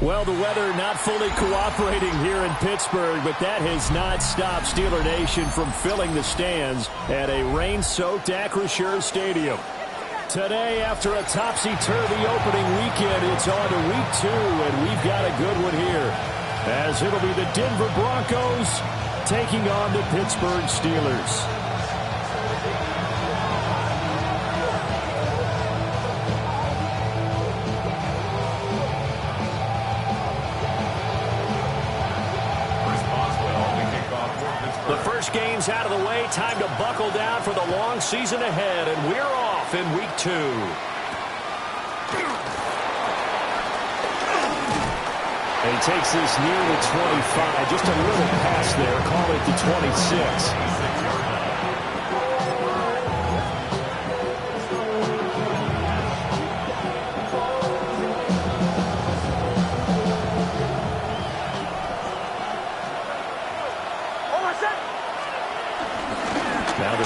Well, the weather not fully cooperating here in Pittsburgh, but that has not stopped Steeler Nation from filling the stands at a rain-soaked Acrisure Stadium. Today, after a topsy-turvy opening weekend, it's on to week 2, and we've got a good one here, as it'll be the Denver Broncos taking on the Pittsburgh Steelers. Games out of the way, time to buckle down for the long season ahead, and we're off in week 2. And he takes this near the 25, just a little past there, call it the 26.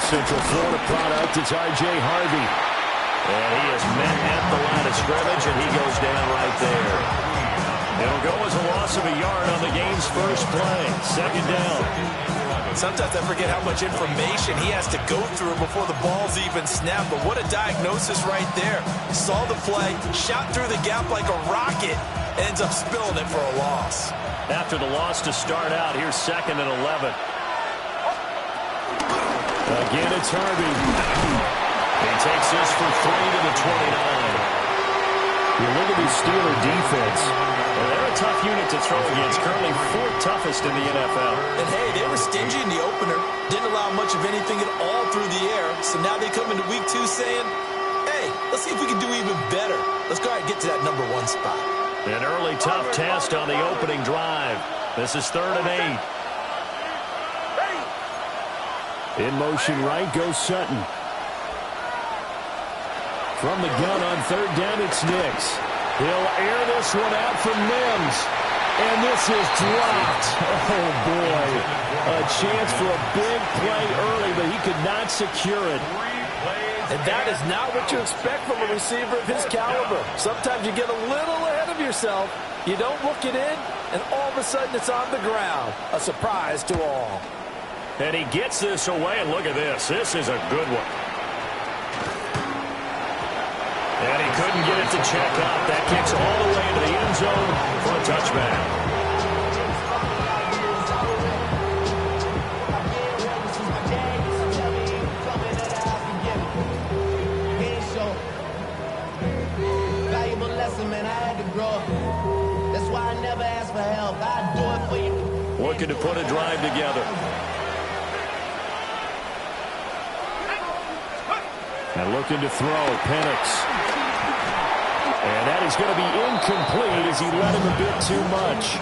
Central Florida product, it's R.J. Harvey. And he is met at the line of scrimmage, and he goes down right there. It'll go as a loss of a yard on the game's first play. Second down. Sometimes I forget how much information he has to go through before the ball's even snapped. But what a diagnosis right there. Saw the play, shot through the gap like a rocket, ends up spilling it for a loss. After the loss to start out, here's 2nd and 11. Again, it's Harvey. He takes this for 3 to the 29. You look at the Steeler defense. Well, they're a tough unit to throw against. Currently 4th toughest in the NFL. And, hey, they were stingy in the opener. Didn't allow much of anything at all through the air. So now they come into week 2 saying, hey, let's see if we can do even better. Let's go ahead and get to that number 1 spot. An early tough test on the opening drive. This is 3rd and 8. In motion right goes Sutton. From the gun on 3rd down, it's Nix. He'll air this one out from Mims. And this is dropped. Oh, boy. A chance for a big play early, but he could not secure it. And that is not what you expect from a receiver of his caliber. Sometimes you get a little ahead of yourself. You don't look it in, and all of a sudden it's on the ground. A surprise to all. And he gets this away, and look at this. This is a good one. And he couldn't get it to check up. That kicks all the way into the end zone for a touchback. Valuable lesson, man. I had to grow up. That's why I never ask for help. I'd do it for you. Looking to put a drive together. And looking to throw, Penix. And that is going to be incomplete as he let him a bit too much.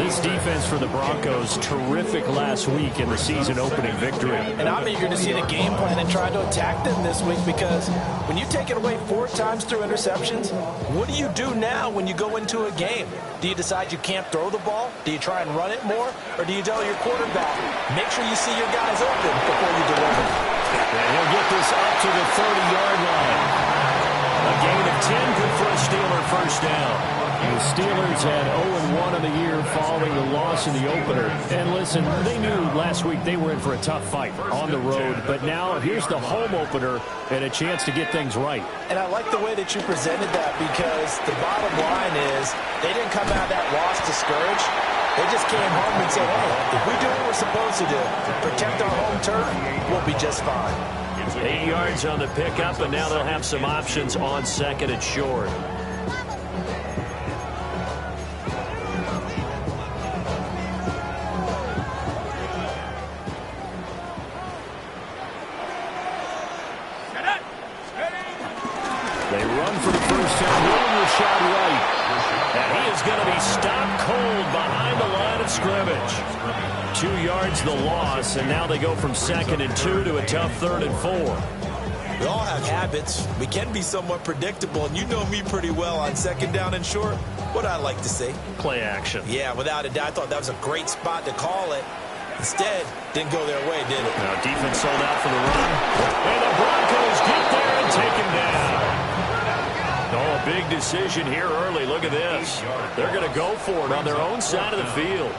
This defense for the Broncos, terrific last week in the season-opening victory. And I'm eager to see the game plan and try to attack them this week, because when you take it away 4 times through interceptions, what do you do now when you go into a game? Do you decide you can't throw the ball? Do you try and run it more? Or do you tell your quarterback, make sure you see your guys open before you deliver? And he'll get this up to the 30-yard line. A gain of 10, good for a Steeler first down. The Steelers had 0-1 on the year following the loss in the opener. And listen, they knew last week they were in for a tough fight on the road. But now here's the home opener and a chance to get things right. And I like the way that you presented that, because the bottom line is they didn't come out of that loss discouraged. They just came home and said, hey, if we do what we're supposed to do, protect our home turf, we'll be just fine. 8 yards on the pickup, and now they'll have some options on 2nd and short. They run for the first time. Rashad White. And he is going to be stopped cold behind the line of scrimmage. 2 yards the loss, and now they go from 2nd and 2 to a tough 3rd and 4. We all have habits. We can be somewhat predictable, and you know me pretty well on 2nd down and short. What I like to say? Play action. Yeah, without a doubt. I thought that was a great spot to call it. Instead, didn't go their way, did it? Now defense sold out for the run. And the Broncos get there and take him down. Oh, a big decision here early. Look at this. They're going to go for it on their own side of the field.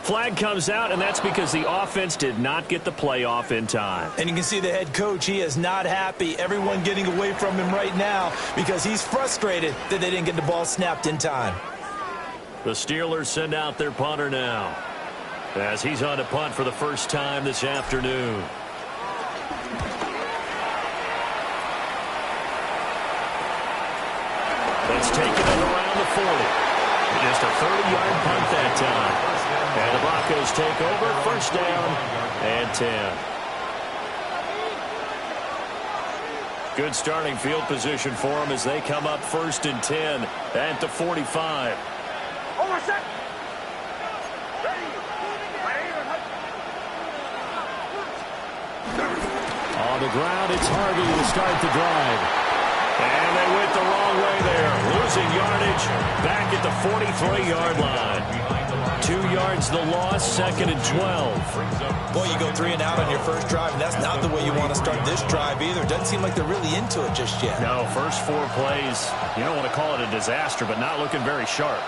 Flag comes out, and that's because the offense did not get the play off in time. And you can see the head coach, he is not happy. Everyone getting away from him right now because he's frustrated that they didn't get the ball snapped in time. The Steelers send out their punter now, as he's on to punt for the first time this afternoon. That's taken it around the 40. Just a 30-yard punt that time. And the Broncos take over, first down and 10. Good starting field position for them as they come up first and 10 at the 45. On the ground, it's Harvey to start the drive. And they went the wrong way there, losing yardage back at the 43-yard line. 2 yards the loss, second and 12. Boy, you go 3 and out on your first drive, and that's not the way you want to start this drive either. Doesn't seem like they're really into it just yet. No, first 4 plays, you don't want to call it a disaster, but not looking very sharp.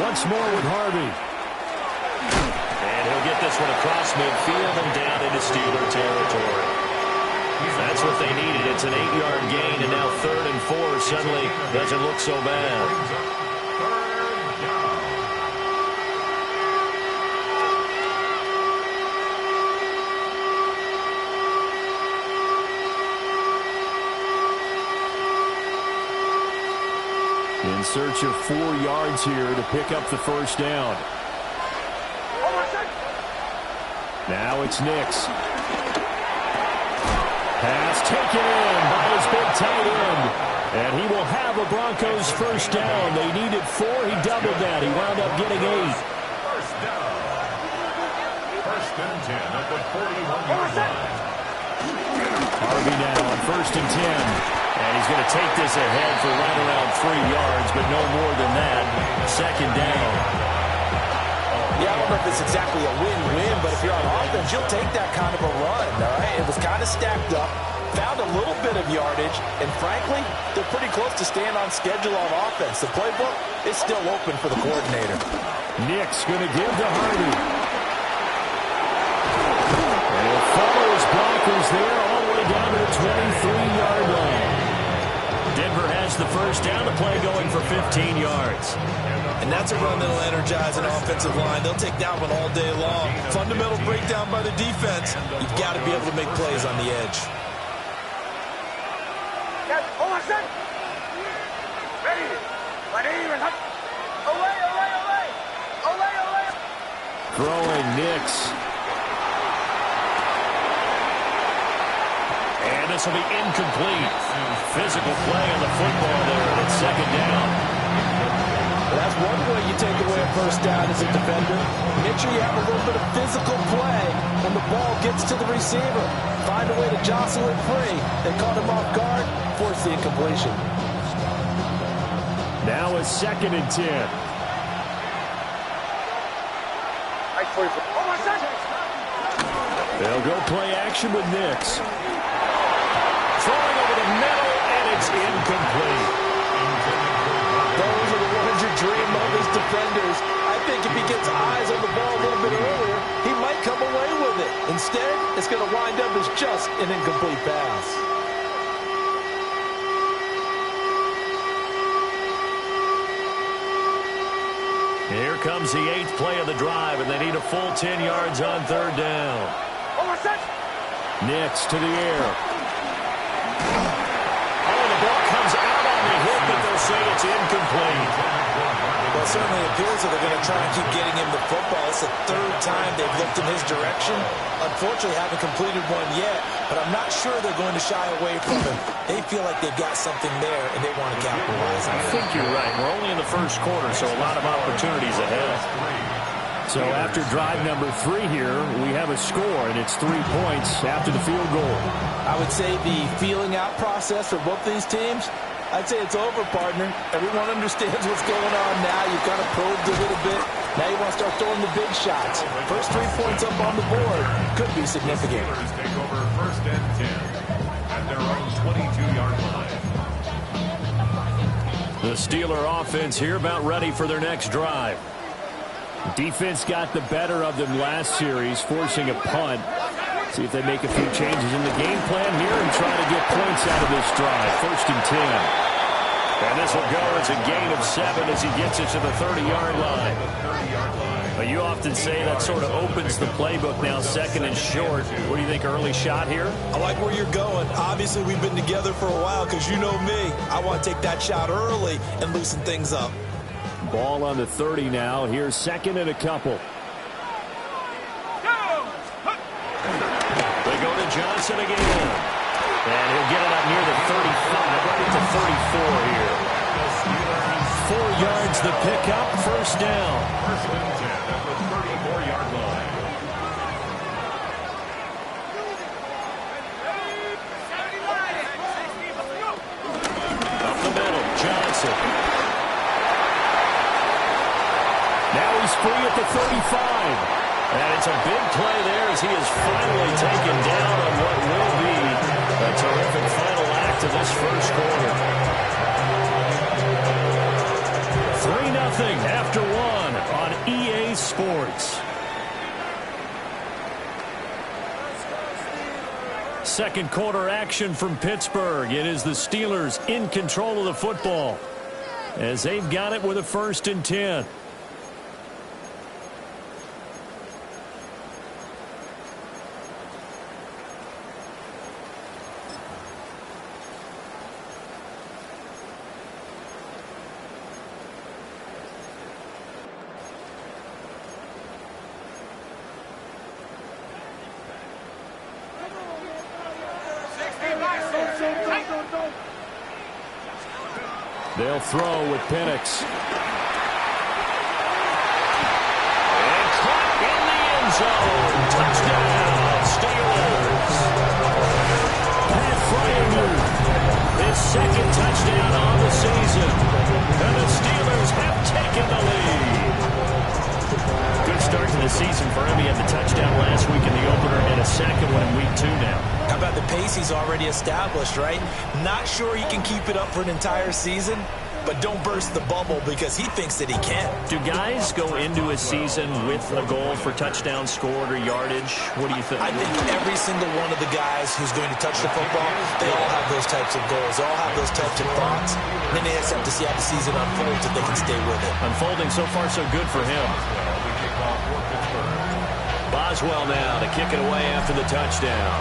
Once more with Harvey. And he'll get this one across midfield and down into Steeler territory. That's what they needed. It's an 8-yard gain, and now 3rd and 4 suddenly doesn't look so bad. In search of 4 yards here to pick up the first down. Now it's Nix. Pass taken in by his big tight end. And he will have a Broncos first down. They needed 4. He doubled that. He wound up getting 8. First down. First and 10 at the 41-yard line. Harvey now on first and 10. And he's going to take this ahead for right around 3 yards, but no more than that. Second down. Yeah, I don't know if it's exactly a win-win, but if you're on offense, you'll take that kind of a run, all right? It was kind of stacked up, found a little bit of yardage, and frankly, they're pretty close to staying on schedule on offense. The playbook is still open for the coordinator. Nick's going to give to Harvey. And he'll follow his blockers there all the way down to the 23-yard line. Denver has the first down, the play going for 15 yards. And that's a run that'll energize an offensive line. They'll take that one all day long. Fundamental breakdown by the defense. You've got to be able to make plays on the edge. Throwing Nix. And this will be incomplete. Physical play on the football there, and it's second down. That's one way you take away a first down as a defender. Make sure you have a little bit of physical play when the ball gets to the receiver. Find a way to jostle it free. They caught him off guard, force the incompletion. Now it's second and 10. They'll go play action with Nix. Throwing over the middle, and it's incomplete. Those are the ones you dream of as defenders. I think if he gets eyes on the ball a little bit earlier, he might come away with it. Instead, it's going to wind up as just an incomplete pass. Here comes the 8th play of the drive, and they need a full 10 yards on third down. Nix to the air. Oh, the ball comes out on the hit, but they'll say it's incomplete. Well, it certainly appears that they're going to try and keep getting him the football. It's the third time they've looked in his direction. Unfortunately, haven't completed one yet, but I'm not sure they're going to shy away from him. They feel like they've got something there, and they want to capitalize on it. I think you're right. We're only in the first quarter, so a lot of opportunities ahead. So after drive number 3 here, we have a score, and it's 3 points after the field goal. I would say the feeling out process for both these teams, I'd say it's over, partner. Everyone understands what's going on now. You've kind of probed a little bit. Now you want to start throwing the big shots. First 3 points up on the board could be significant. Steelers take over first and 10 at their own 22-yard line. The Steeler offense here about ready for their next drive. Defense got the better of them last series, forcing a punt. See if they make a few changes in the game plan here and try to get points out of this drive. First and 10. And this will go as a gain of 7 as he gets it to the 30-yard line. But you often say that sort of opens the playbook now, second and short. What do you think, early shot here? I like where you're going. Obviously, we've been together for a while because you know me. I want to take that shot early and loosen things up. Ball on the 30 now. Here's second and a couple. They go to Johnson again. And he'll get it up near the 35, right to 34 here. 4 yards the pickup, first down. First and 10 at the 34-yard line. Up the middle, Johnson. Now he's free at the 35. And it's a big play there as he is finally taken down on what will be a terrific final act of this first quarter. 3-0 after 1 on EA Sports. Second quarter action from Pittsburgh. It is the Steelers in control of the football as they've got it with a first and 10. They'll throw with Penix. And caught in the end zone. Touchdown, Steelers. Pat Fryermuth, his second touchdown on the season. And the Steelers have taken the lead. Good start to the season for him. He had the touchdown last week in the opener and a second one in week 2 now. How about the pace he's already established, right? Not sure he can keep it up for an entire season, but don't burst the bubble because he thinks that he can. Do guys go into a season with a goal for touchdown scored or yardage? What do you think? I think every single one of the guys who's going to touch the football, they all have those types of goals. They all have those types of thoughts. And then they just have to see how the season unfolds if they can stay with it. Unfolding so far so good for him. Boswell now to kick it away after the touchdown.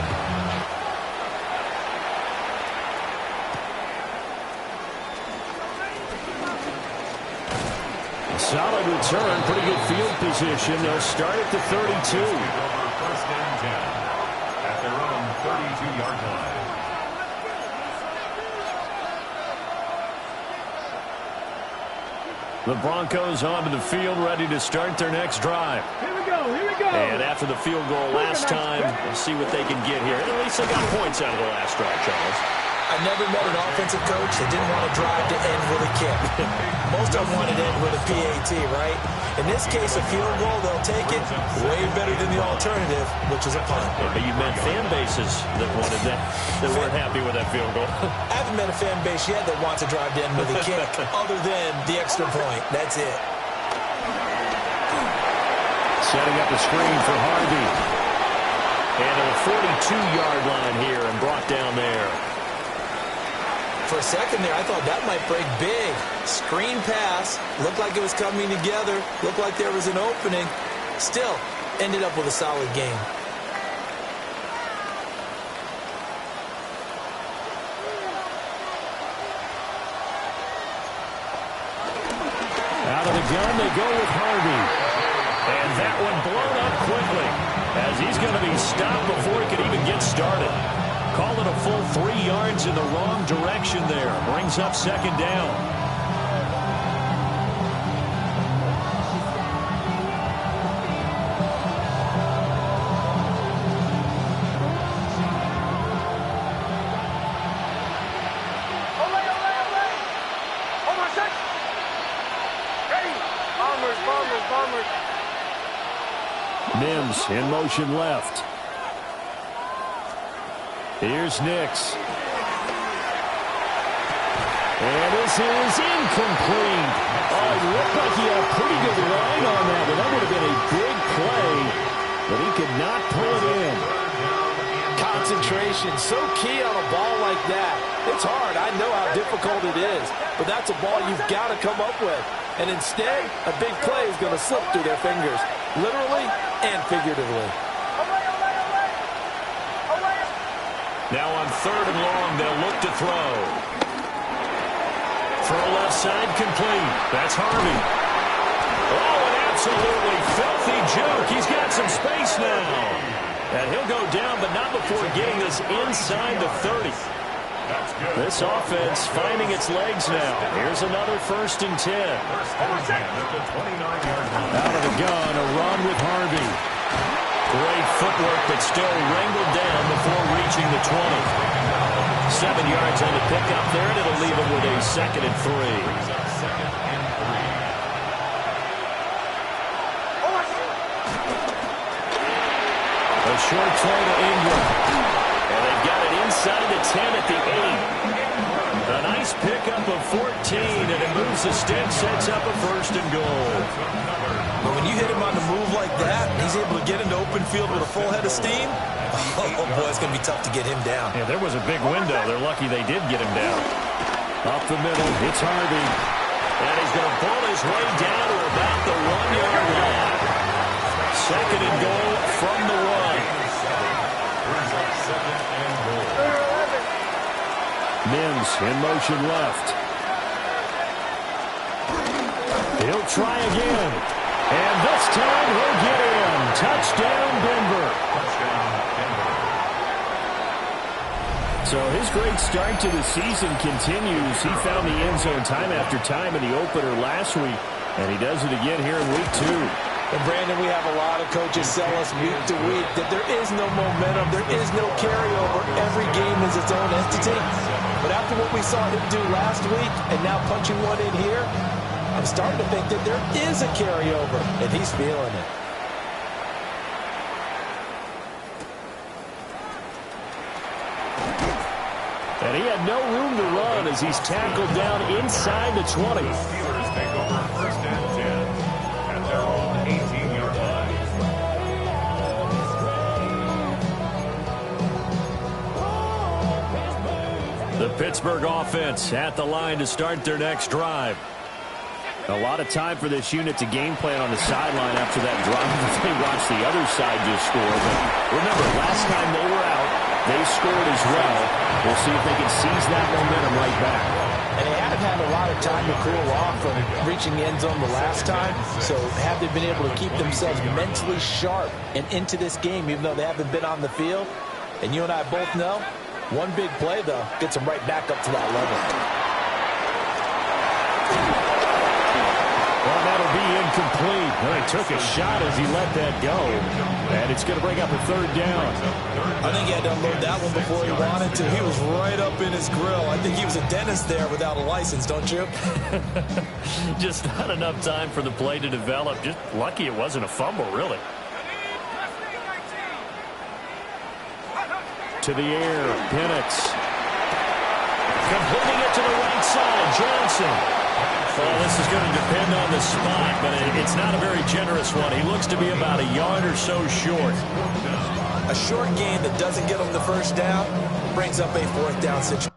Solid return, pretty good field position. They'll start at the 32. First and 10 at their own 32-yard line. The Broncos onto the field, ready to start their next drive. Here we go, here we go. And after the field goal last time, we'll see what they can get here. And at least they got points out of the last drive, Charles. I never met an offensive coach that didn't want to drive to end with a kick. Most of them wanted to end with a PAT, right? In this case, a field goal, they'll take it. Way better than the alternative, which is a punt. Yeah, but you met fan bases that wanted that weren't happy with that field goal. I haven't met a fan base yet that wants to drive to end with a kick, other than the extra point. That's it. Setting up a screen for Harvey. And a 42-yard line here and brought down there. For a second there, I thought that might break big. Screen pass. Looked like it was coming together. Looked like there was an opening. Still, ended up with a solid game. Out of the gun, they go with Harvey. And that one blown up quickly, as he's going to be stopped before he can even get started. Call it a full 3 yards in the wrong direction there. Brings up second down. Mims in motion left. Here's Nix. And this is incomplete. Oh, it looked like he had a pretty good line on that one. That would have been a big play, but he could not pull it in. Concentration, so key on a ball like that. It's hard. I know how difficult it is, but that's a ball you've got to come up with. And instead, a big play is going to slip through their fingers, literally and figuratively. Now on 3rd and long, they'll look to throw. Throw left side complete. That's Harvey. Oh, an absolutely filthy juke. He's got some space now. And he'll go down, but not before getting this inside the 30. This offense finding its legs now. Here's another 1st and 10. Out of the gun, a run with Harvey. Great footwork, but still wrangled down before reaching the 20. 7 yards on the pickup there, and it'll leave him with a 2nd and 3. A short throw to Ingram. And they've got it inside the 10 at the 8. A nice pickup of 14, and it moves the stick, sets up a 1st and goal. But when you hit him on the move like that, and he's able to get into open field with a full head of steam, oh boy, it's going to be tough to get him down. Yeah, there was a big window. They're lucky they did get him down. Up the middle, it's Harvey. And he's going to pull his way down to about the 1-yard line. 2nd and goal from the 1. Mims in motion left. He'll try again. And this time he'll get in. Touchdown, Denver. So his great start to the season continues. He found the end zone time after time in the opener last week, and he does it again here in week 2. And Brandon, we have a lot of coaches sell us week to week that there is no momentum, there is no carryover. Every game is its own entity. But after what we saw him do last week and now punching one in here, I'm starting to think that there is a carryover, and he's feeling it. And he had no room to run as he's tackled down inside the 20. Steelers take over 1st and 10 at their own 18-yard line. The Pittsburgh offense at the line to start their next drive. A lot of time for this unit to game plan on the sideline after that drive. They watched the other side just score. But remember, last time they were out, they scored as well. We'll see if they can seize that momentum right back. And they haven't had a lot of time to cool off from reaching the end zone the last time. So have they been able to keep themselves mentally sharp and into this game, even though they haven't been on the field? And you and I both know, one big play, though, gets them right back up to that level. Well, that'll be incomplete. Well, he took a shot as he let that go. And it's going to bring up a 3rd down. I think he had to unload that one before he wanted to. He was right up in his grill. I think he was a dentist there without a license, don't you? Just not enough time for the play to develop. Just lucky it wasn't a fumble, really. To the air, Penix. Completing it to the right side, Johnson. Well, this is going to depend on the spot, but it's not a very generous one. He looks to be about a yard or so short. A short gain that doesn't get him the 1st down brings up a 4th down situation.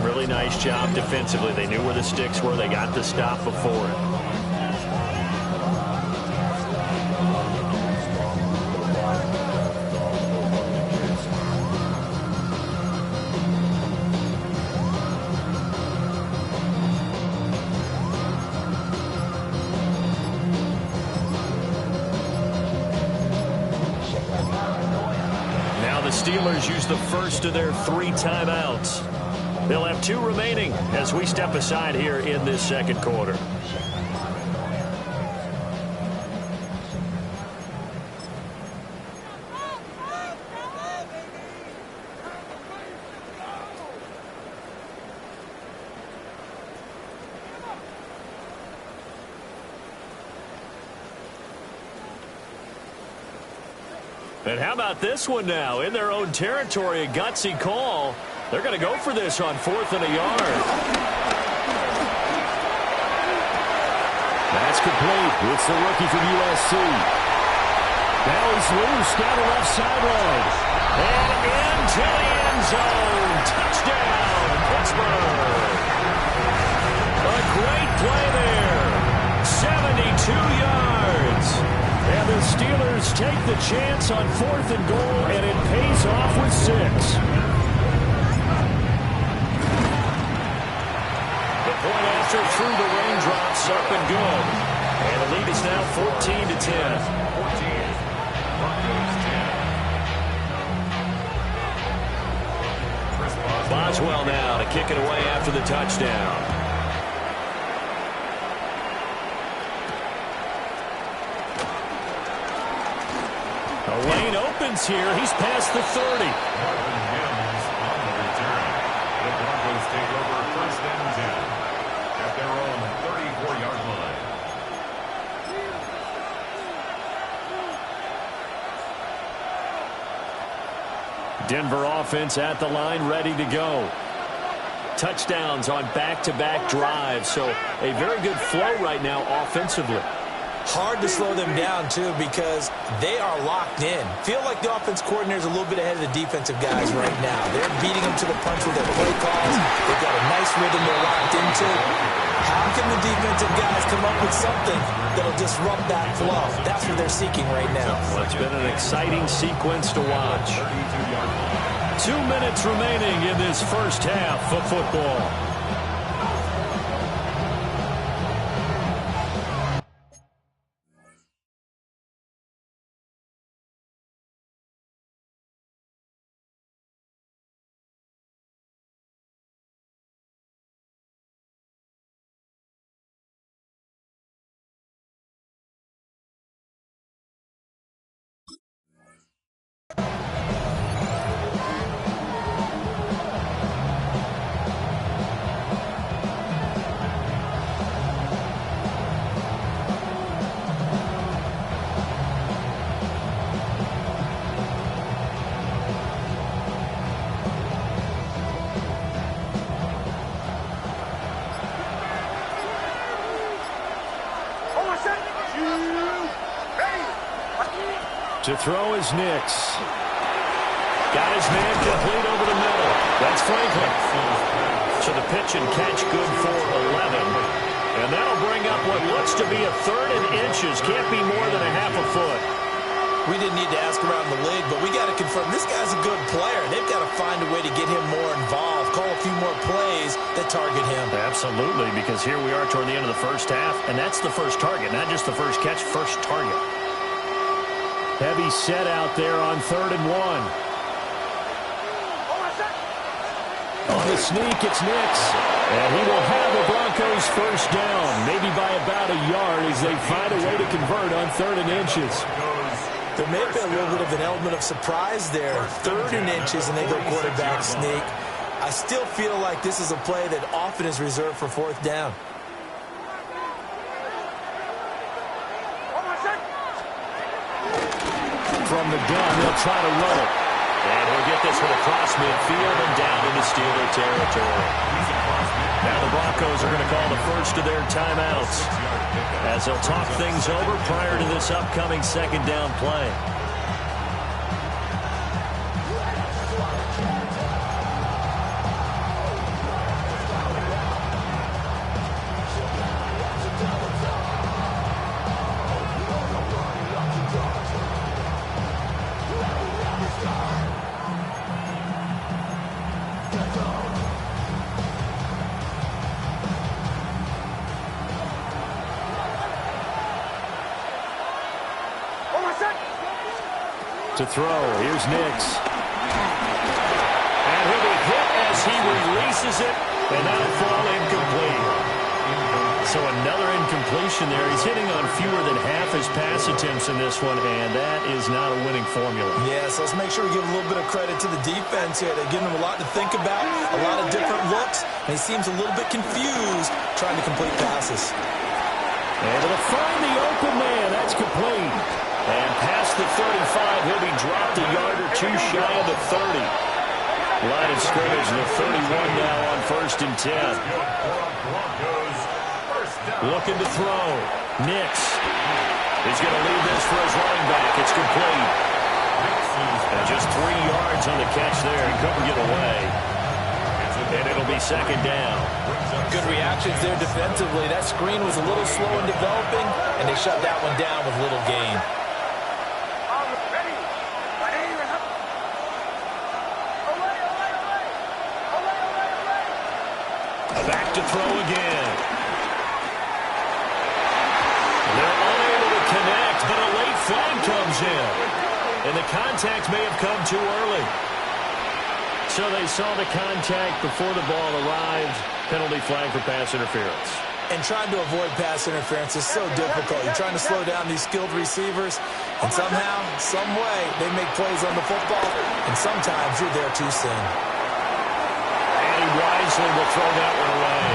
Really nice job defensively. They knew where the sticks were. They got the stop before it. The Steelers use the first of their 3 timeouts. They'll have 2 remaining as we step aside here in this second quarter. And how about this one now? In their own territory, a gutsy call. They're going to go for this on 4th and a yard. That's complete. It's the rookie from USC. Now he's loose down the left sideline. And into the end zone. Touchdown, Pittsburgh. A great play there. 72 yards. And the Steelers take the chance on 4th and goal, and it pays off with 6. The point after through the raindrops, up and good. And the lead is now 14-10. Boswell now to kick it away after the touchdown. A lane opens here. He's past the 30. Marvin Mims on the return. The Broncos take over 1st and 10 at their own 34-yard line. Denver offense at the line, ready to go. Touchdowns on back-to-back drives, so a very good flow right now offensively. Hard to slow them down, too, because they are locked in. Feel like the offense coordinator is a little bit ahead of the defensive guys right now. They're beating them to the punch with their play calls. They've got a nice rhythm they're locked into. How can the defensive guys come up with something that'll disrupt that flow? That's what they're seeking right now. Well, it's been an exciting sequence to watch. 2 minutes remaining in this first half of football. To throw is Nix. Got his man complete over the middle. That's Franklin. So the pitch and catch good for 11. And that'll bring up what looks to be a 3rd and inches. Can't be more than a half a foot. We didn't need to ask around the league, but we got to confirm this guy's a good player. They've got to find a way to get him more involved, call a few more plays that target him. Absolutely, because here we are toward the end of the first half, and that's the first target, not just the first catch, first target. Heavy set out there on 3rd and 1. On the sneak, it's Nix. And he will have the Broncos first down, maybe by about a yard as they find a way to convert on 3rd and inches. There may be a little bit of an element of surprise there. 3rd and inches, and they go quarterback sneak. I still feel like this is a play that often is reserved for 4th down. From the gun, they'll try to run it. And he'll get this one across midfield and down into Steeler territory. Now the Broncos are going to call the first of their timeouts as they'll talk things over prior to this upcoming 2nd down play. To throw, here's Nix. And he'll be hit as he releases it, and that'll fall incomplete. So another incompletion there. He's hitting on fewer than half his pass attempts in this one, and that is not a winning formula. Yeah, so let's make sure we give a little bit of credit to the defense here. They're giving him a lot to think about, a lot of different looks, and he seems a little bit confused trying to complete passes. Able to find the open man. That's complete. And past the 35, he'll be dropped a yard or two shy of the 30. Line of scrimmage, the 31 now on 1st and 10. Looking to throw. Nix. He's going to leave this for his running back. It's complete. And just 3 yards on the catch there. He couldn't get away. And it'll be 2nd down. Good reactions there defensively. That screen was a little slow in developing, and they shut that one down with little gain. Back to throw again. They're unable to connect, but a late flag comes in. And the contact may have come too early. So they saw the contact before the ball arrived. Penalty flag for pass interference. And trying to avoid pass interference is so difficult. You're trying to slow down these skilled receivers, and somehow, some way, they make plays on the football, and sometimes you're there too soon. And he wisely will throw that one away.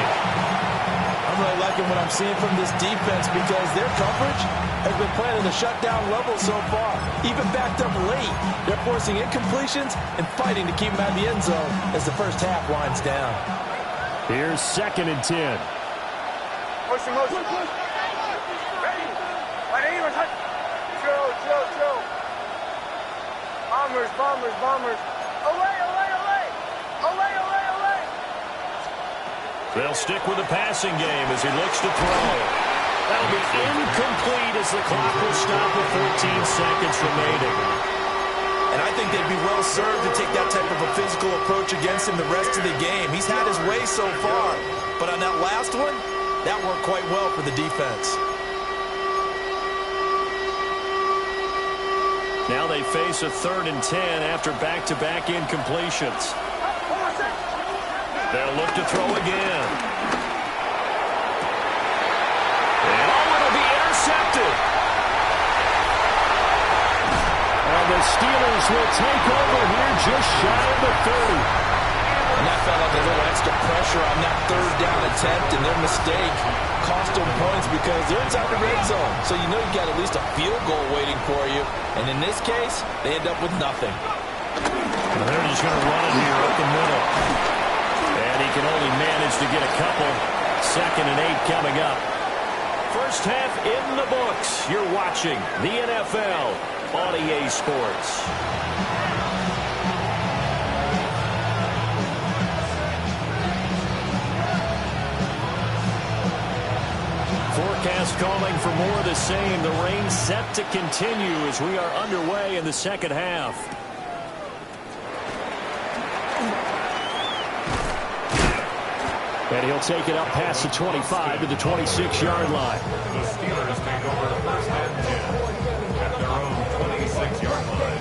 I'm really liking what I'm seeing from this defense because their coverage has been playing at a shutdown level so far. Even backed up late, they're forcing incompletions and fighting to keep them out of the end zone as the first half winds down. Here's 2nd and 10. Motion. Ready. Chill. Bombers. Away. They'll stick with the passing game as he looks to throw. That'll be incomplete as the clock will stop with 14 seconds remaining. And I think they'd be well served to take that type of a physical approach against him the rest of the game. He's had his way so far, but on that last one, that worked quite well for the defense. Now they face a 3rd and 10 after back-to-back incompletions. They'll look to throw again. And it'll be intercepted. And the Steelers will take over here just shy of the 30. And that felt like a little extra pressure on that 3rd down attempt, and their mistake cost them points because they're inside the red zone. So you know you got at least a field goal waiting for you. And in this case, they end up with nothing. Well, they're just going to run it here up the middle. And he can only manage to get a couple. 2nd and 8 coming up. First half in the books. You're watching the NFL on EA Sports. Forecast calling for more of the same. The rain set to continue as we are underway in the 2nd half. And he'll take it up past the 25 to the 26-yard line. The Steelers take over 1st and 10 at their own 26-yard line.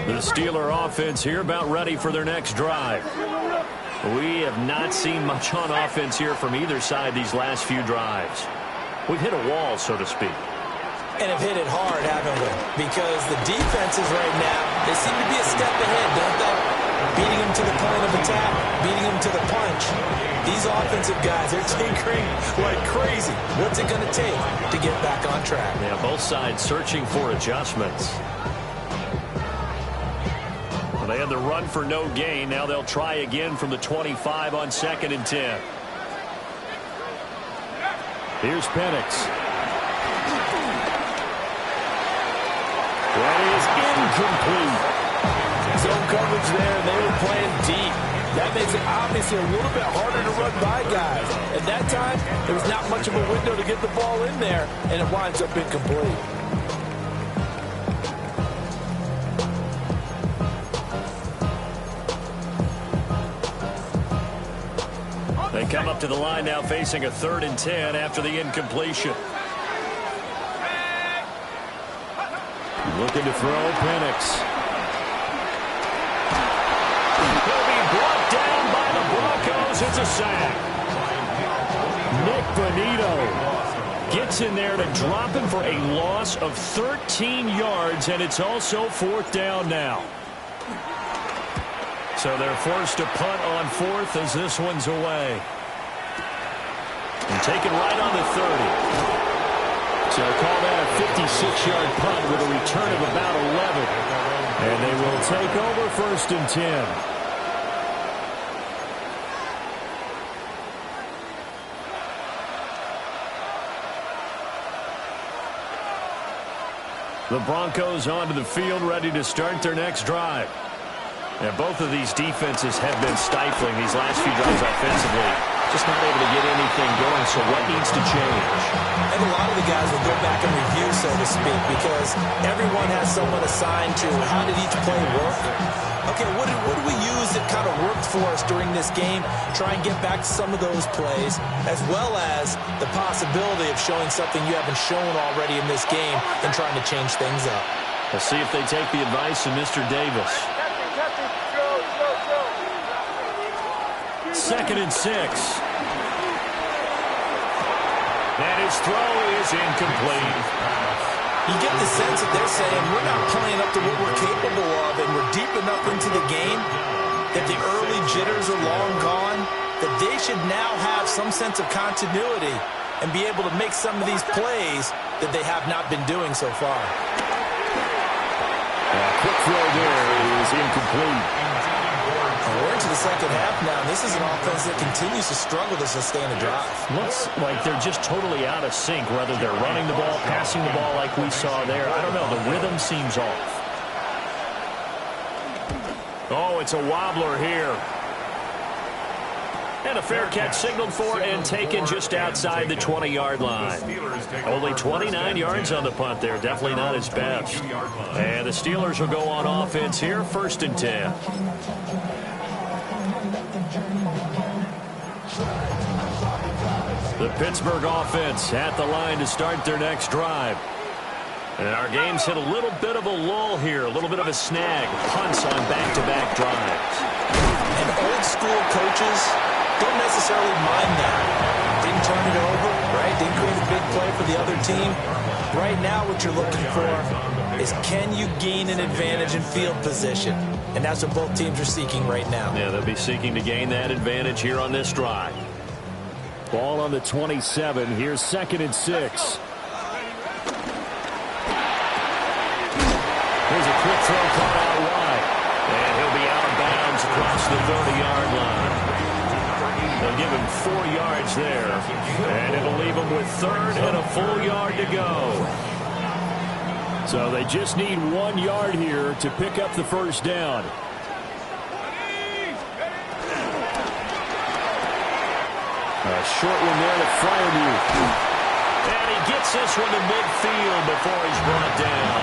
The Steeler offense here about ready for their next drive. We have not seen much on offense here from either side these last few drives. We've hit a wall, so to speak. And have hit it hard, haven't we? Because the defenses right now, they seem to be a step ahead, don't they? Beating them to the point of attack, beating them to the punch. These offensive guys, they're tinkering like crazy. What's it going to take to get back on track? Yeah, both sides searching for adjustments. Well, they had the run for no gain. Now they'll try again from the 25 on 2nd and 10. Here's Penix. That is incomplete. Zone coverage there, and they were playing deep. That makes it obviously a little bit harder to run by guys. At that time, there was not much of a window to get the ball in there, and it winds up incomplete. They come up to the line now facing a 3rd and 10 after the incompletion. Looking to throw, Penix. He'll be brought down by the Broncos. It's a sack. Nick Bonito gets in there to drop him for a loss of 13 yards, and it's also 4th down now. So they're forced to punt on 4th as this one's away. And taken right on the 30. So call that a 56-yard punt with a return of about 11. And they will take over 1st and 10. The Broncos onto the field, ready to start their next drive. And both of these defenses have been stifling these last few drives offensively. Just not able to get anything going, so what needs to change? And a lot of the guys will go back and review, so to speak, because everyone has someone assigned to how did each play work. Okay, what do we use that kind of worked for us during this game? Try and get back to some of those plays, as well as the possibility of showing something you haven't shown already in this game and trying to change things up. We'll see if they take the advice of Mr. Davis. 2nd and 6. And his throw is incomplete. You get the sense that they're saying we're not playing up to what we're capable of, and we're deep enough into the game that the early jitters are long gone, that they should now have some sense of continuity and be able to make some of these plays that they have not been doing so far. Quick throw there is incomplete. We're into the second half now, and this is an offense that continues to struggle to sustain a drive. Looks like they're just totally out of sync, whether they're running the ball, passing the ball like we saw there. I don't know. The rhythm seems off. Oh, it's a wobbler here. And a fair catch signaled for and taken just outside the 20-yard line. Only 29 yards on the punt there. Definitely not his best. And the Steelers will go on offense here, 1st and 10. The Pittsburgh offense at the line to start their next drive. And our game's hit a little bit of a lull here, a little bit of a snag. Punts on back-to-back drives. And old school coaches don't necessarily mind that. Didn't turn it over, right? Didn't create a big play for the other team. Right now what you're looking for is can you gain an advantage in field position? And that's what both teams are seeking right now. Yeah, they'll be seeking to gain that advantage here on this drive. Ball on the 27. Here's 2nd and 6. Here's a quick throw caught out wide. And he'll be out of bounds across the 30-yard line. They'll give him 4 yards there. And it'll leave him with 3rd and a full yard to go. So they just need 1 yard here to pick up the 1st down. A short one there to Fryermuth. And he gets this one to midfield before he's brought down.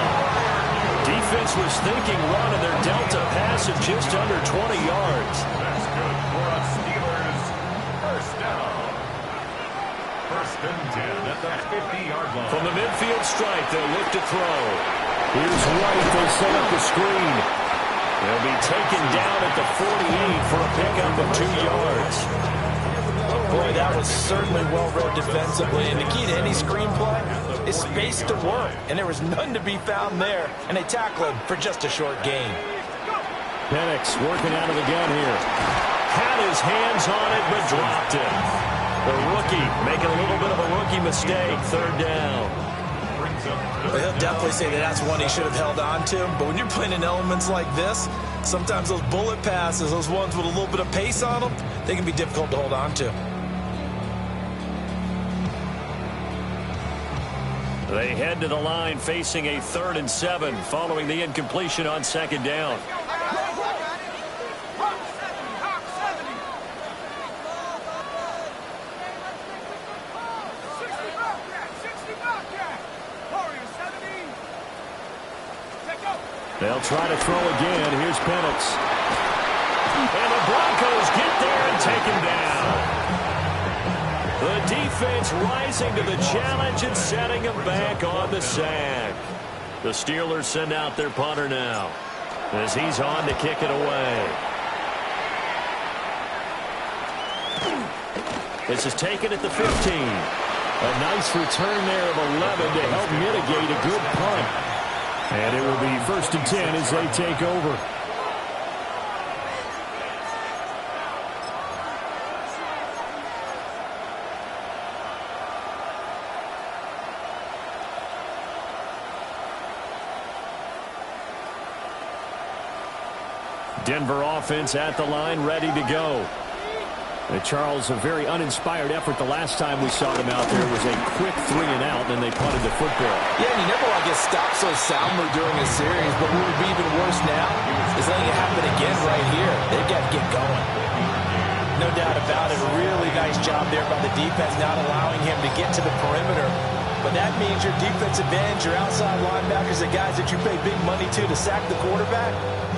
Defense was thinking run, and they're dealt a pass of just under 20 yards. That's good for us Steelers. 1st down. 1st and 10 at the 50-yard line. From the midfield stripe, they'll look to throw. Here's White. They set up the screen. They'll be taken down at the 48 for a pickup of 2 yards. Boy, that was certainly well-read defensively. And the key to any screenplay is space to work. And there was none to be found there. And they tackled him for just a short gain. Penix working out of the gun here. Had his hands on it, but dropped it. The rookie making a little bit of a rookie mistake. 3rd down. Well, he'll definitely say that that's one he should have held on to. But when you're playing in elements like this, sometimes those bullet passes, those ones with a little bit of pace on them, they can be difficult to hold on to. They head to the line facing a 3rd and 7 following the incompletion on 2nd down. They'll try to throw again. Here's Penix. And the Broncos get there and take him down. The defense rising to the challenge and setting him back on the sack. The Steelers send out their punter now as he's on to kick it away. This is taken at the 15. A nice return there of 11 to help mitigate a good punt. And it will be 1st and 10 as they take over. Denver offense at the line, ready to go. Charles, a very uninspired effort the last time we saw them out there was a quick 3 and out, and they punted the football. Yeah, and you never want to get stopped so soundly during a series, but what would be even worse now is letting it happen again right here. They've got to get going. No doubt about it. Really nice job there by the defense, not allowing him to get to the perimeter. But that means your defensive ends, your outside linebackers, the guys that you pay big money to sack the quarterback,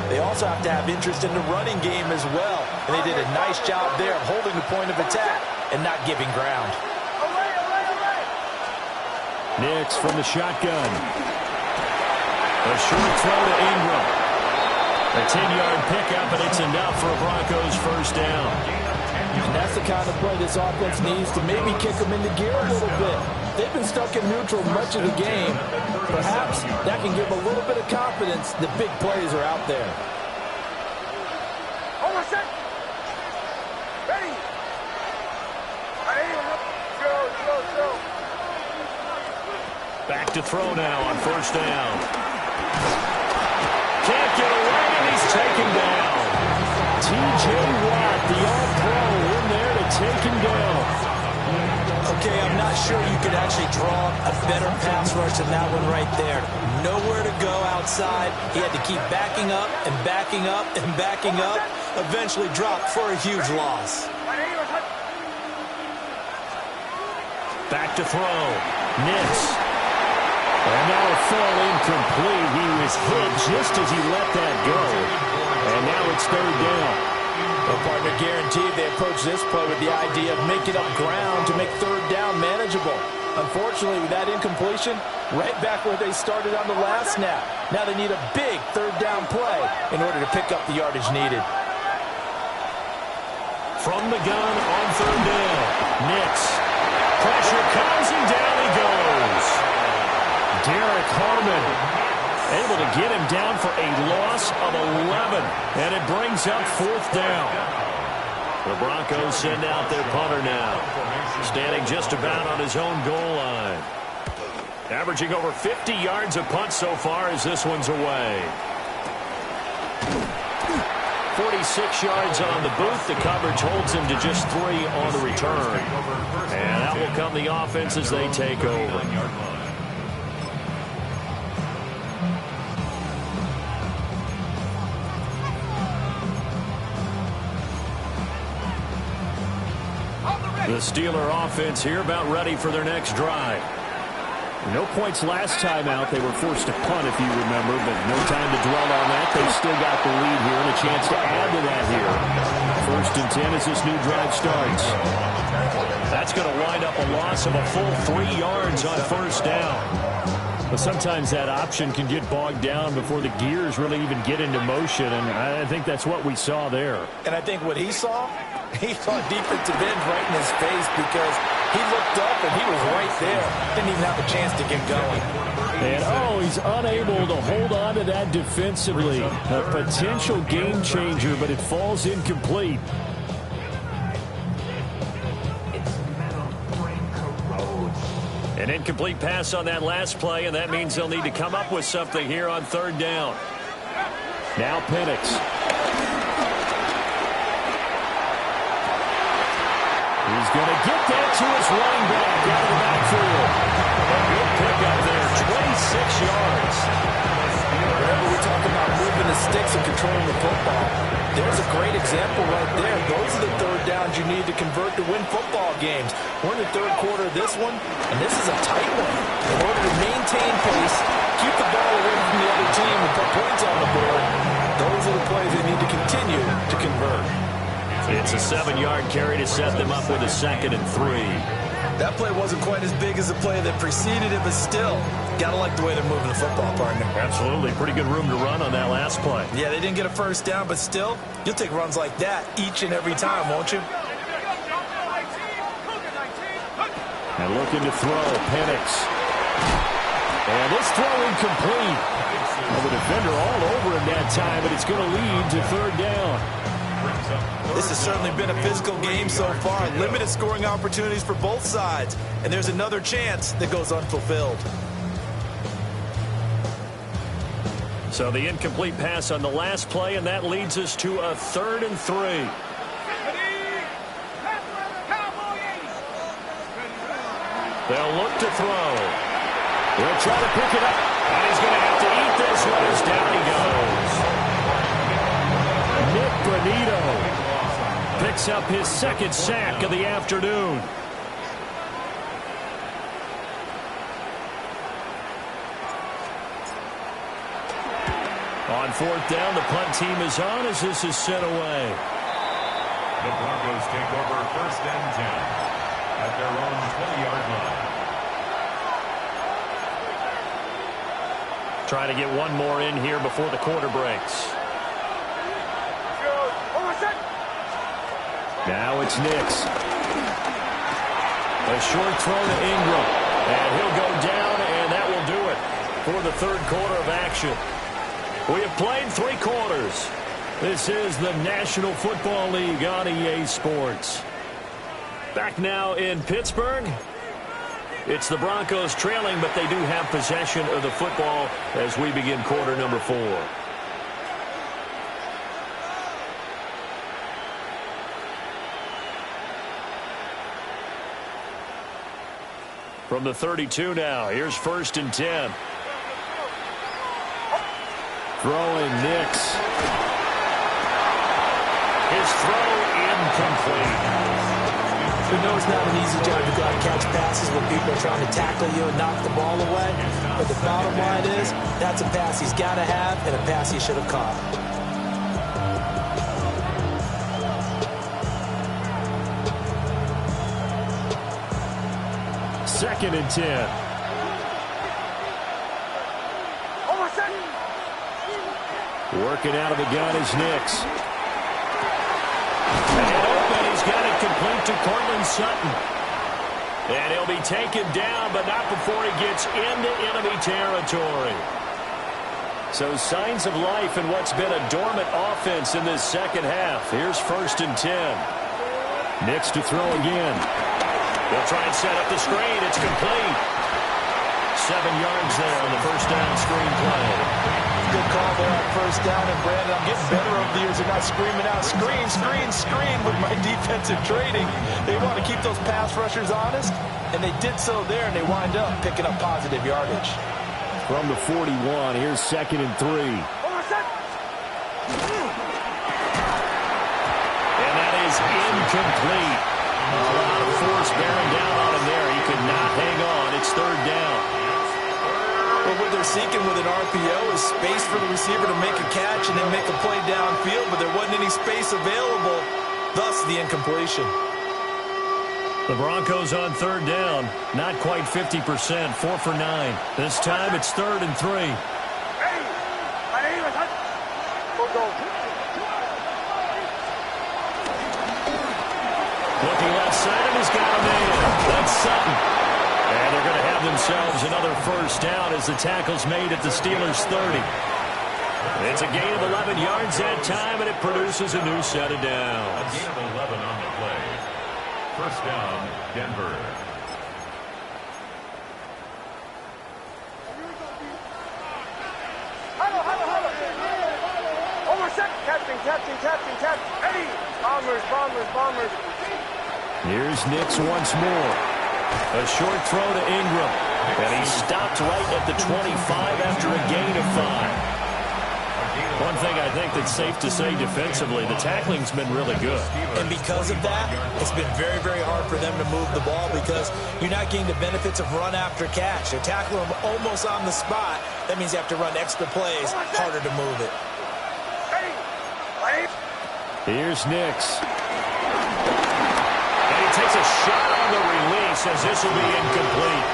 they also have to have interest in the running game as well. And they did a nice job there of holding the point of attack and not giving ground. Nix from the shotgun. A short throw to Ingram. A 10-yard pickup, and it's enough for a Broncos first down. And that's the kind of play this offense needs to maybe kick them into gear a little bit. They've been stuck in neutral much of the game. Perhaps that can give a little bit of confidence that big plays are out there. Almost set. Ready. Go. Back to throw now on first down. Can't get away, and he's taken down. T.J. Watt, the all-pro, in there to take him down. Okay, I'm not sure you could actually draw a better pass rush than that one right there. Nowhere to go outside. He had to keep backing up and backing up and backing up. Eventually dropped for a huge loss. Back to throw. Nix. And that'll fall incomplete. He was hit just as he let that go. And now it's 3rd down. Well, partner, guaranteed they approach this play with the idea of making up ground to make 3rd down manageable. Unfortunately, with that incompletion, right back where they started on the last snap. Now they need a big 3rd down play in order to pick up the yardage needed. From the gun on 3rd down. Nix. Pressure comes and down he goes. Derek Harmon able to get him down for a loss of 11. And it brings up 4th down. The Broncos send out their punter now. Standing just about on his own goal line. Averaging over 50 yards a punt so far as this one's away. 46 yards on the boot. The coverage holds him to just 3 on the return. And that will come the offense as they take over. The Steeler offense here about ready for their next drive. No points last time out. They were forced to punt, if you remember, but no time to dwell on that. They've still got the lead here and a chance to add to that here. 1st and 10 as this new drive starts. That's going to wind up a loss of a full 3 yards on 1st down. But sometimes that option can get bogged down before the gears really even get into motion, and I think that's what we saw there. And I think what he saw defensive end right in his face because he looked up and he was right there. Didn't even have a chance to get going. And, he's unable to hold on to that defensively. A potential game changer, but it falls incomplete. An incomplete pass on that last play, and that means they'll need to come up with something here on 3rd down. Now Penix. He's going to get that to his running back out of the backfield. A good pickup there, 26 yards. Whenever we talk about moving the sticks and controlling the football, there's a great example right there. Those are the 3rd downs you need to convert to win football games. We're in the 3rd quarter of this one, and this is a tight one. In order to maintain pace, keep the ball away from the other team and put points on the board, those are the plays they need to continue to convert. It's a 7-yard carry to set them up with a 2nd and 3. That play wasn't quite as big as the play that preceded it, but still, gotta like the way they're moving the football, partner. Absolutely. Pretty good room to run on that last play. Yeah, they didn't get a first down, but still, you'll take runs like that each and every time, won't you? And looking to throw, Penix. And this throw incomplete. Well, the defender all over him that time, but it's going to lead to 3rd down. This has certainly been a physical game so far. Limited scoring opportunities for both sides. And there's another chance that goes unfulfilled. So the incomplete pass on the last play, and that leads us to a 3rd and 3. They'll look to throw. They'll try to pick it up. And he's going to have to eat this one as down he goes. Nick Bonito picks up his 2nd sack of the afternoon. On 4th down, the punt team is on as this is sent away. The Broncos take over 1st and 10 at their own 20-yard line. Trying to get one more in here before the quarter breaks. Now it's Nix. A short throw to Ingram. And he'll go down, and that will do it for the 3rd quarter of action. We have played 3 quarters. This is the National Football League on EA Sports. Back now in Pittsburgh. It's the Broncos trailing, but they do have possession of the football as we begin quarter number 4. From the 32 now, here's 1st and 10. Throwing Nix. His throw incomplete. We know it's not an easy job to go out and catch passes when people are trying to tackle you and knock the ball away. But the bottom line is, that's a pass he's got to have and a pass he should have caught. Second and 10. Working out of the gun is Nix. And open, he's got it complete to Cortland Sutton. And he'll be taken down, but not before he gets into enemy territory. So signs of life in what's been a dormant offense in this 2nd half. Here's 1st and 10. Nix to throw again. They'll try and set up the screen. It's complete. 7 yards there on the 1st down screen play. Good call there on 1st down, and Brandon, I'm getting better over the years. They're not screaming out, screen, screen, screen with my defensive training. They want to keep those pass rushers honest, and they did so there, and they wind up picking up positive yardage. From the 41, here's 2nd and 3. And that is incomplete. A lot of force bearing down on him there. He could not hang on. It's 3rd down. Well, what they're seeking with an RPO is space for the receiver to make a catch and then make a play downfield, but there wasn't any space available, thus the incompletion. The Broncos on 3rd down, not quite 50%, 4 for 9. This time it's 3rd and 3. Looking left side, and he's got a man. That's Sutton. And they're going to have themselves another 1st down as the tackle's made at the Steelers' 30. It's a gain of 11 yards that time, and it produces a new set of downs. A gain of 11 on the play. 1st down, Denver. Captain. Hey, bombers. Here's Nix once more. A short throw to Ingram. And he stopped right at the 25 after a gain of 5. One thing I think that's safe to say defensively, the tackling's been really good. And because of that, it's been very, very hard for them to move the ball because you're not getting the benefits of run after catch. They're tackling them almost on the spot. That means you have to run extra plays, harder to move it. Here's Nix. And he takes a shot on the release as this will be incomplete.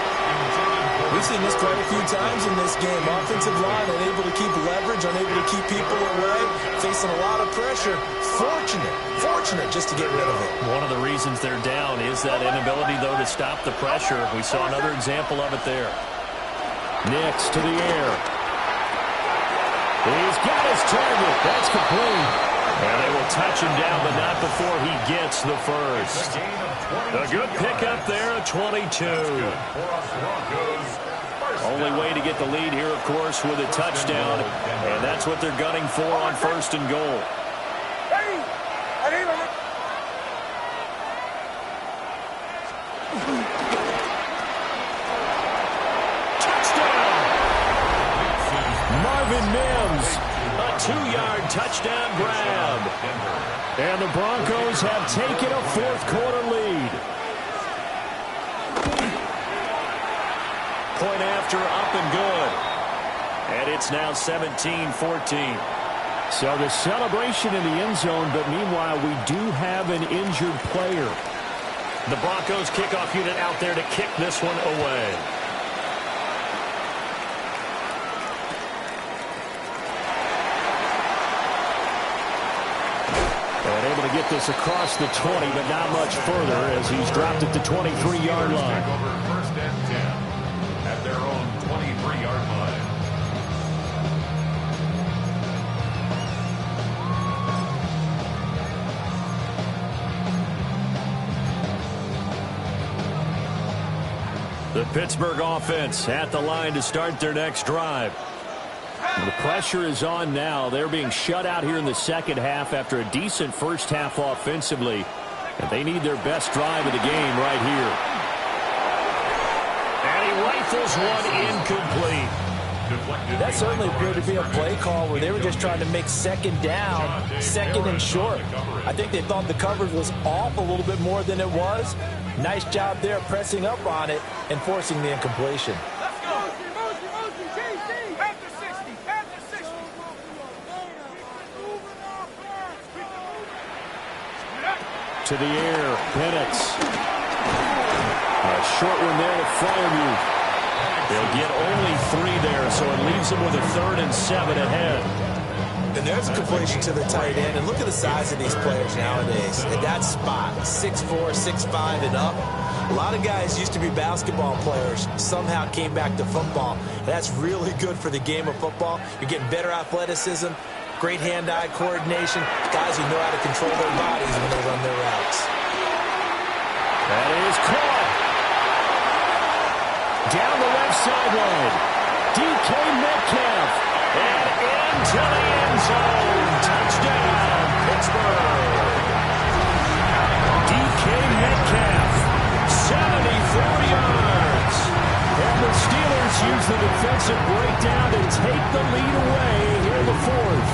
We've seen this quite a few times in this game. Offensive line unable to keep leverage, unable to keep people away, facing a lot of pressure. Fortunate just to get rid of it. One of the reasons they're down is that inability, though, to stop the pressure. We saw another example of it there. Nix to the air. He's got his target. That's complete. And they will touch him down, but not before he gets the first. A good pickup there at 22. Only way to get the lead here, of course, with a touchdown. And that's what they're gunning for on 1st and goal. A 2-yard touchdown grab. And the Broncos have taken a 4th-quarter lead. Point after, up and good. And it's now 17-14. So the celebration in the end zone, but meanwhile we do have an injured player. The Broncos kickoff unit out there to kick this one away. And able to get this across the 20, but not much further as he's dropped at the 23-yard line. Over 1st and 10 at their own 23-yard line. The Pittsburgh offense at the line to start their next drive. The pressure is on now. They're being shut out here in the second half after a decent first half offensively. And they need their best drive of the game right here. And he rifles one incomplete. That certainly appeared to be a play call where they were just trying to make second down, second and short. I think they thought the coverage was off a little bit more than it was. Nice job there pressing up on it and forcing the incompletion. To the air, Penix. A short one there to Fryermuth. They'll get only 3 there, so it leaves them with a 3rd and 7 ahead. And there's a completion to the tight end. And look at the size of these players nowadays. At that spot, 6'4", 6'5", and up. A lot of guys used to be basketball players, somehow came back to football. That's really good for the game of football. You're getting better athleticism, great hand-eye coordination, guys who know how to control their bodies when they run their routes. That is caught. Down the left sideline. DK Metcalf. And into the end zone. Touchdown, Pittsburgh. DK Metcalf. 74 yards. And the Steelers use the defensive breakdown to take the lead away here in the 4th.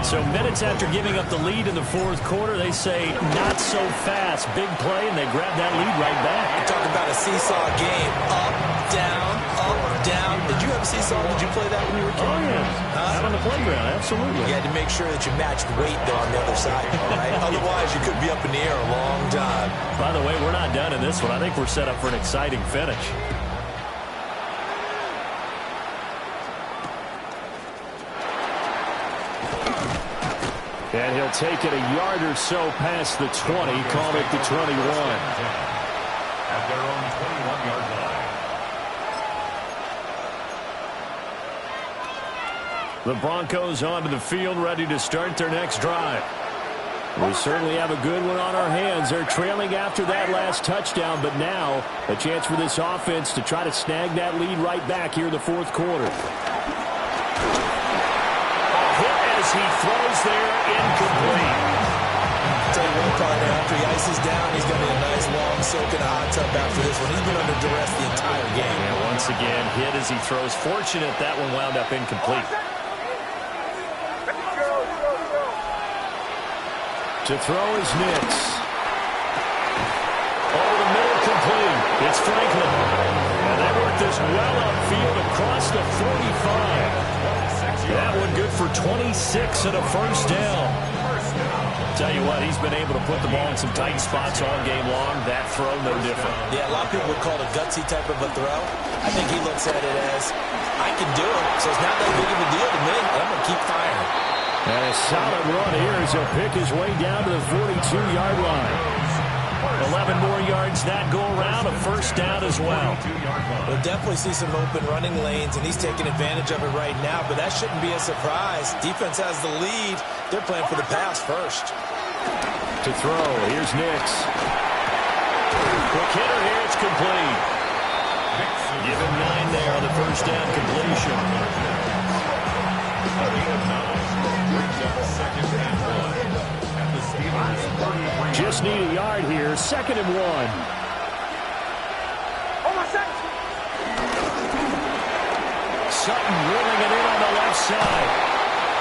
So minutes after giving up the lead in the 4th quarter, they say not so fast. Big play, and they grab that lead right back. You talk about a seesaw game. Up, down, up, down. Did you have a seesaw? Did you play that when you were a kid? Oh, yeah. Out on the playground, absolutely. You had to make sure that you matched weight there on the other side, all right? Otherwise, you could be up in the air a long time. By the way, we're not done in this one. I think we're set up for an exciting finish. And he'll take it a yard or so past the 20, call it the 21. At their own 21-yard line. The Broncos onto the field, ready to start their next drive. We certainly have a good one on our hands. They're trailing after that last touchdown, but now a chance for this offense to try to snag that lead right back here in the 4th quarter. He throws there, incomplete. Tell you one part, after he ices down, he's going to be a nice long soak in a hot tub after this one. He's been under duress the entire game. And once again, hit as he throws. Fortunate that one wound up incomplete. To throw is Nix. Over the middle, complete. It's Franklin. And they work this well upfield across the 45. That one good for 26 and a first down. Tell you what, he's been able to put the ball in some tight spots all game long. That throw, no different. Yeah, a lot of people would call it a gutsy type of a throw. I think he looks at it as, I can do it, so it's not that big of a deal to me. I'm going to keep firing. And a solid run here as he'll pick his way down to the 42-yard line. 11 more yards that go around, a first down as well. We'll definitely see some open running lanes, and he's taking advantage of it right now, but that shouldn't be a surprise. Defense has the lead. They're playing for the pass first. To throw, here's Nix. Quick hitter here, it's complete. Give him 9 there on the first down completion. Just need a yard here, 2nd and 1. Sutton wheeling it in on the left side.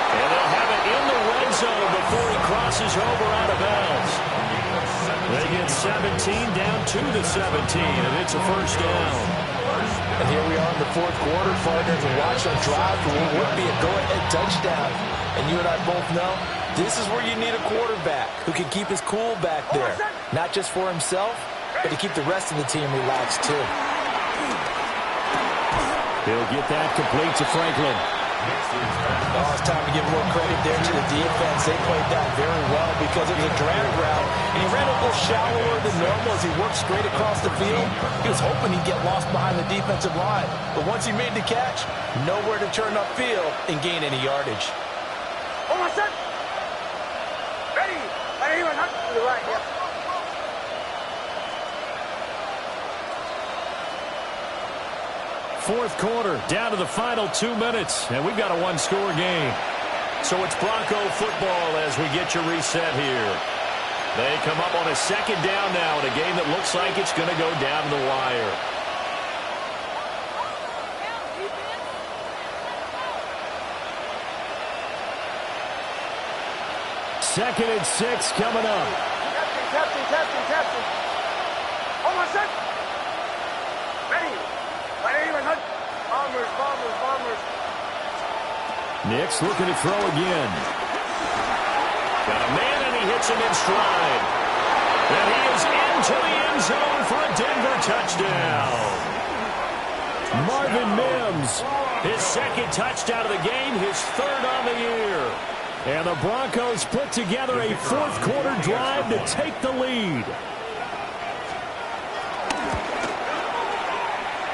And they'll have it in the red zone before he crosses over out of bounds. They get 17 down to the 17, and it's a first down. And here we are in the 4th quarter, partners, and watch them drive for what would be a go-ahead touchdown. And you and I both know this is where you need a quarterback who can keep his cool back there. Not just for himself, but to keep the rest of the team relaxed too. He'll get that complete to Franklin. Oh, it's time to give more credit there to the defense. They played that very well because it was a drag route, and he ran a little shallower than normal as he worked straight across the field. He was hoping he'd get lost behind the defensive line, but once he made the catch, nowhere to turn upfield and gain any yardage. Ready? To the right, yeah. Fourth quarter, down to the final 2 minutes, and we've got a one-score game. So it's Bronco football as we get you reset here. They come up on a 2nd down now in a game that looks like it's going to go down to the wire. Second and 6 coming up. Captain. Almost set. Ready? Bombers. Nix looking to throw again. Got a man, and he hits him in stride. And he is into the end zone for a Denver touchdown. Marvin Mims, his 2nd touchdown of the game, his 3rd on the year. And the Broncos put together a 4th quarter drive to take the lead.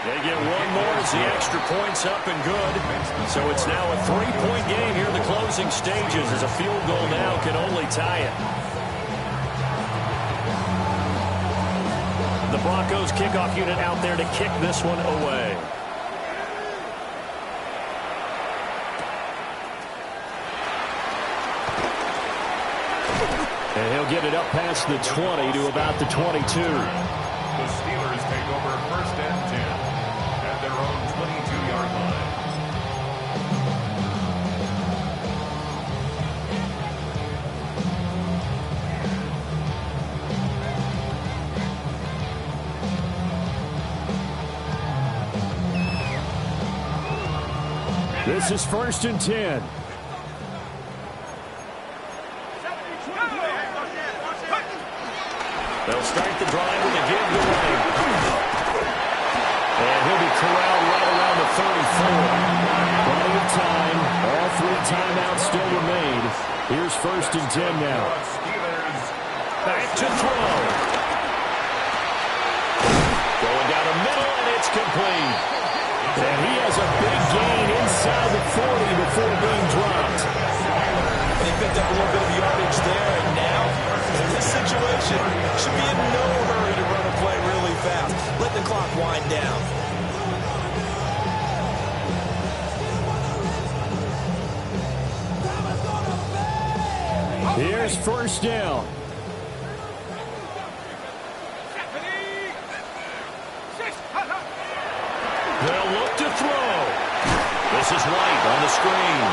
They get one more as the extra point's up and good. So it's now a 3-point game here in the closing stages as a field goal now can only tie it. The Broncos kickoff unit out there to kick this one away. And he'll get it up past the 20 to about the 22. The Steelers take over 1st and 10 at their own 22-yard line. This is 1st and 10. They'll start the drive with a give to Wayne. And he'll be corralled right around the 34. Plenty of time. All 3 timeouts still remain. Here's 1st and 10 now. Back to throw. Going down the middle, and it's complete. And he has a big gain inside the 40 before being dropped. They picked up a little bit of yardage there, and now, in this situation, should be in no hurry to run a play really fast. Let the clock wind down. Here's 1st down. They'll look to throw. This is White on the screen.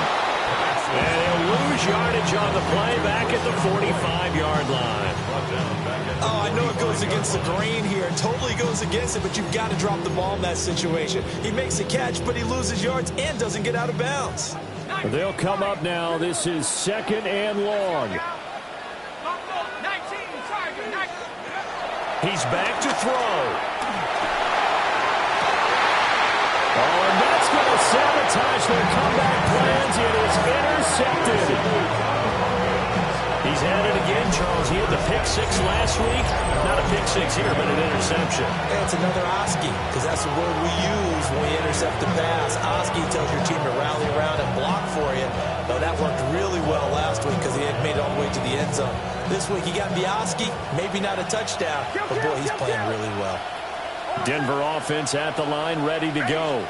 And he'll lose yardage on the play back at the 45-yard line. Oh, I know it goes against the grain here. It totally goes against it, but you've got to drop the ball in that situation. He makes a catch, but he loses yards and doesn't get out of bounds. They'll come up now. This is 2nd and long. He's back to throw. Oh, and that's going to sabotage their comeback plans. It is intercepted. He's had it again, Charles. He had the pick 6 last week. Not a pick 6 here, but an interception. Hey, it's another Oski, because that's the word we use when we intercept the pass. Oski tells your team to rally around and block for you. Though that worked really well last week because he had made it all the way to the end zone. This week he got the Oski, maybe not a touchdown, but boy, he's playing really well. Denver offense at the line, ready to go.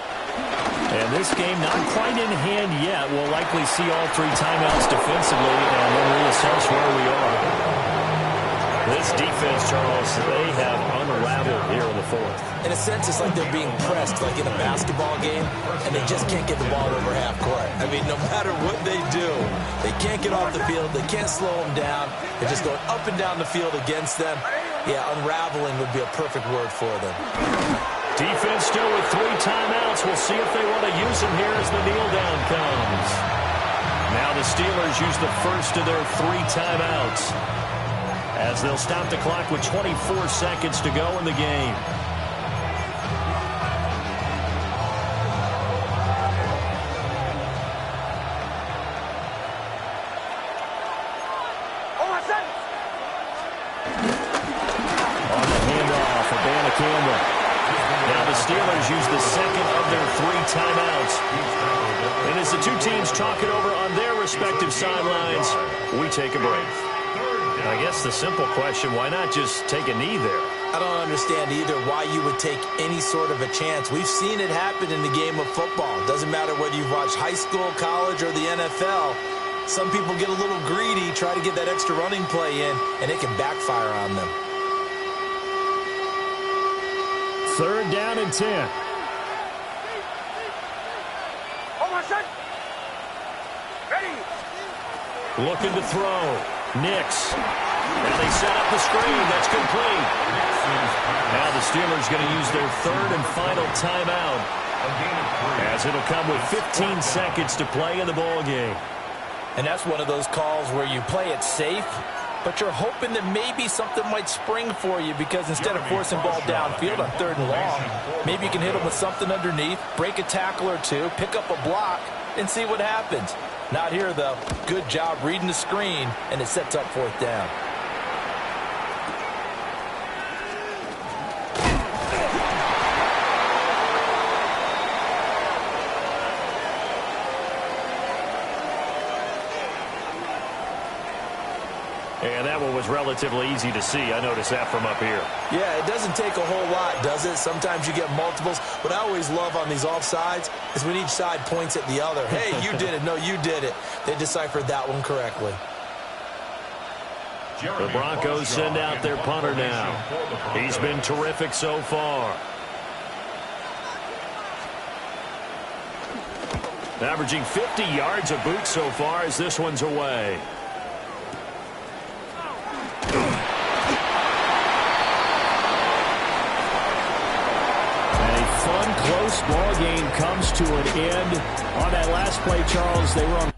And this game not quite in hand yet. We'll likely see all 3 timeouts defensively and then reassess where we are. This defense, Charles, they have unraveled here in the 4th. In a sense, it's like they're being pressed, like in a basketball game, and they just can't get the ball over half court. I mean, no matter what they do, they can't get off the field. They can't slow them down. They're just going up and down the field against them. Yeah, unraveling would be a perfect word for them. Defense still with 3 timeouts. We'll see if they want to use them here as the kneel down comes. Now the Steelers use the first of their 3 timeouts as they'll stop the clock with 24 seconds to go in the game. On the handoff for Banna Campbell. Now the Steelers use the second of their 3 timeouts. And as the 2 teams talk it over on their respective sidelines, we take a break. I guess the simple question, why not just take a knee there? I don't understand either why you would take any sort of a chance. We've seen it happen in the game of football. Doesn't matter whether you've watched high school, college, or the NFL. Some people get a little greedy, try to get that extra running play in, and it can backfire on them. 3rd down and 10. Looking to throw. Nix. And they set up the screen. That's complete. Now the Steelers going to use their 3rd and final timeout, as it'll come with 15 seconds to play in the ball game. And that's one of those calls where you play it safe, but you're hoping that maybe something might spring for you, because instead of forcing ball downfield on 3rd and long, maybe you can hit them with something underneath, break a tackle or 2, pick up a block, and see what happens. Not here, though. Good job reading the screen, and it sets up 4th down. And that one was relatively easy to see. I noticed that from up here. Yeah, it doesn't take a whole lot, does it? Sometimes you get multiples. What I always love on these offsides is when each side points at the other. Hey, you did it. No, you did it. They deciphered that one correctly. The Broncos send out their punter now. He's been terrific so far. Averaging 50 yards a boot so far as this one's away. Close ball game comes to an end. On that last play, Charles, they were on